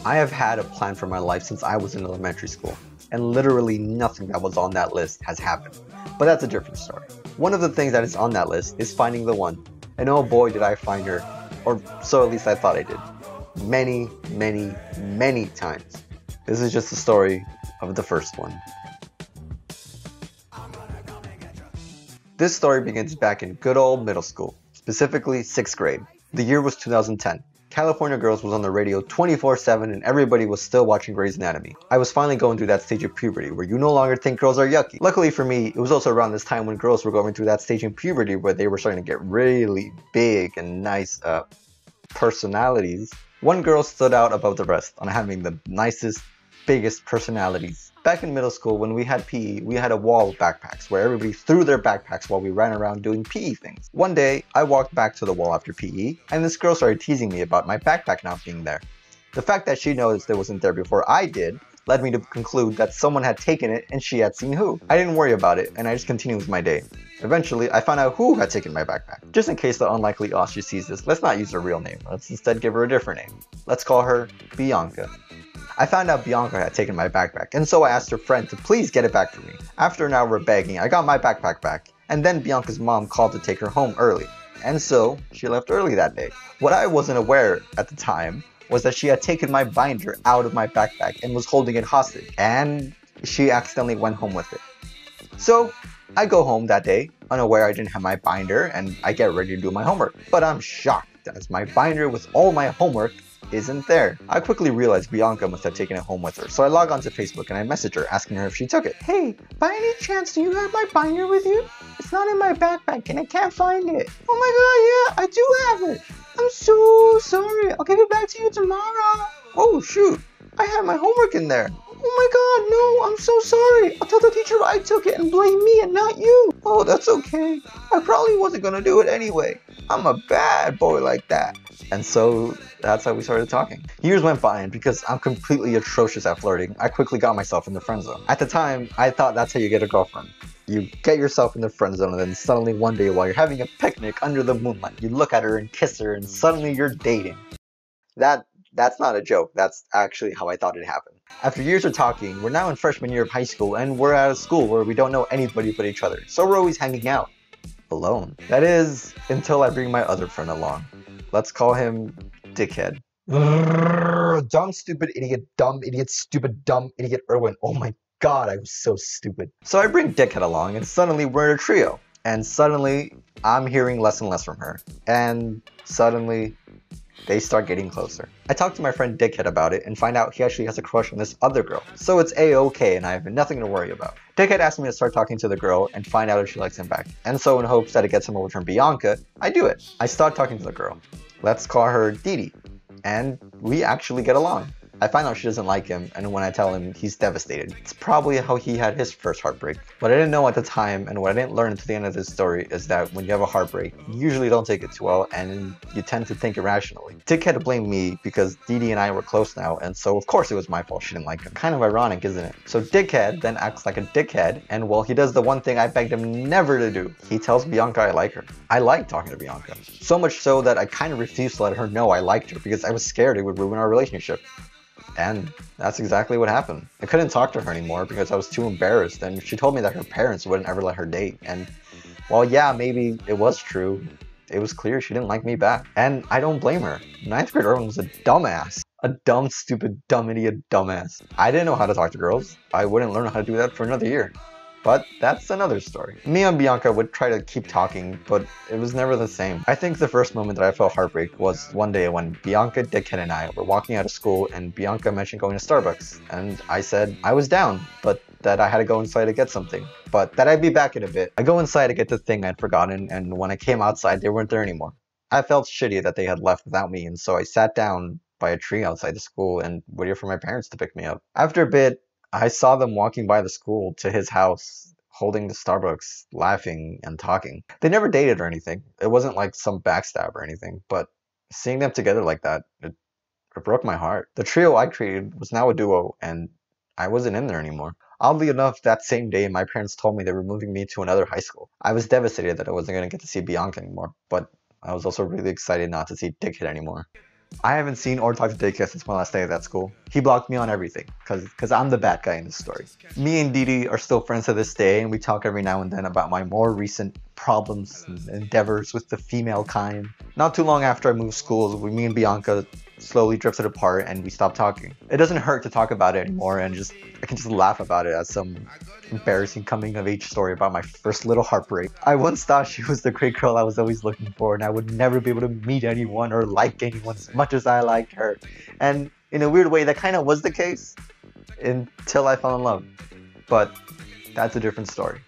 I have had a plan for my life since I was in elementary school, and literally nothing that was on that list has happened. But that's a different story. One of the things that is on that list is finding the one, and oh boy did I find her, or so at least I thought I did. Many, many, many times. This is just the story of the first one. This story begins back in good old middle school, specifically 6th grade. The year was 2010. California Girls was on the radio 24/7 and everybody was still watching Grey's Anatomy. I was finally going through that stage of puberty where you no longer think girls are yucky. Luckily for me, it was also around this time when girls were going through that stage in puberty where they were starting to get really big and nice personalities. One girl stood out above the rest on having the nicest, biggest personalities. Back in middle school, when we had PE, we had a wall of backpacks where everybody threw their backpacks while we ran around doing PE things. One day, I walked back to the wall after PE, and this girl started teasing me about my backpack not being there. The fact that she noticed it wasn't there before I did led me to conclude that someone had taken it and she had seen who. I didn't worry about it, and I just continued with my day. Eventually, I found out who had taken my backpack. Just in case the unlikely she sees this, let's not use her real name. Let's instead give her a different name. Let's call her Bianca. I found out Bianca had taken my backpack, and so I asked her friend to please get it back for me. After an hour of begging, I got my backpack back, and then Bianca's mom called to take her home early. And so, she left early that day. What I wasn't aware at the time was that she had taken my binder out of my backpack and was holding it hostage, and she accidentally went home with it. So, I go home that day, unaware I didn't have my binder, and I get ready to do my homework. But I'm shocked as my binder with all my homework isn't there. I quickly realized Bianca must have taken it home with her, so I log onto Facebook and I message her asking her if she took it. Hey, by any chance do you have my binder with you? It's not in my backpack and I can't find it. Oh my god, yeah, I do have it. I'm so sorry. I'll give it back to you tomorrow. Oh shoot, I have my homework in there. Oh my god, no, I'm so sorry. I'll tell the teacher I took it and blame me and not you. Oh, that's okay. I probably wasn't gonna do it anyway. I'm a bad boy like that. And so that's how we started talking. Years went by, and because I'm completely atrocious at flirting, I quickly got myself in the friend zone. At the time, I thought that's how you get a girlfriend. You get yourself in the friend zone, and then suddenly one day while you're having a picnic under the moonlight, you look at her and kiss her, and suddenly you're dating. That's not a joke, that's actually how I thought it happened. After years of talking, we're now in freshman year of high school, and we're at a school where we don't know anybody but each other, so we're always hanging out. Alone. That is, until I bring my other friend along. Let's call him Dickhead. Dumb, stupid, idiot, Erwin. Oh my god, I was so stupid. So I bring Dickhead along, and suddenly we're in a trio. And suddenly, I'm hearing less and less from her. And suddenly, they start getting closer. I talked to my friend Dickhead about it and find out he actually has a crush on this other girl. So it's a-okay and I have nothing to worry about. Dickhead asked me to start talking to the girl and find out if she likes him back. And so in hopes that it gets him over from Bianca, I do it. I start talking to the girl. Let's call her Dee Dee. And we actually get along. I find out she doesn't like him, and when I tell him, he's devastated. it's probably how he had his first heartbreak. What I didn't know at the time, and what I didn't learn until the end of this story, is that when you have a heartbreak, you usually don't take it too well, and you tend to think irrationally. Dickhead blamed me because Dee Dee and I were close now, and so of course it was my fault she didn't like him. Kind of ironic, isn't it? So Dickhead then acts like a dickhead, and well, he does the one thing I begged him never to do. He tells Bianca I like her. I like talking to Bianca. So much so that I kind of refused to let her know I liked her because I was scared it would ruin our relationship. And that's exactly what happened. I couldn't talk to her anymore because I was too embarrassed, and she told me that her parents wouldn't ever let her date. And while yeah, maybe it was true, it was clear she didn't like me back. And I don't blame her. 9th grade Erwin was a dumbass. A dumb, stupid, dumb idiot dumbass. I didn't know how to talk to girls. I wouldn't learn how to do that for another year. But that's another story. Me and Bianca would try to keep talking, but it was never the same. I think the first moment that I felt heartbreak was one day when Bianca, Dickhead, and I were walking out of school and Bianca mentioned going to Starbucks. And I said I was down, but that I had to go inside to get something. But that I'd be back in a bit. I go inside to get the thing I'd forgotten, and when I came outside, they weren't there anymore. I felt shitty that they had left without me, and so I sat down by a tree outside the school and waited for my parents to pick me up. After a bit, I saw them walking by the school to his house, holding the Starbucks, laughing and talking. They never dated or anything. It wasn't like some backstab or anything, but seeing them together like that, it broke my heart. The trio I created was now a duo, and I wasn't in there anymore. Oddly enough, that same day, my parents told me they were moving me to another high school. I was devastated that I wasn't going to get to see Bianca anymore, but I was also really excited not to see Dickhead anymore. I haven't seen or talked to Daycare since my last day at that school. He blocked me on everything, cause I'm the bad guy in this story. Me and Didi are still friends to this day, and we talk every now and then about my more recent problems and endeavors with the female kind. Not too long after I moved schools, me and Bianca slowly drifted apart and we stopped talking. It doesn't hurt to talk about it anymore, and I can just laugh about it as some embarrassing coming of age story about my first little heartbreak. I once thought she was the great girl I was always looking for, and I would never be able to meet anyone or like anyone as much as I liked her. And in a weird way, that kind of was the case until I fell in love. But that's a different story.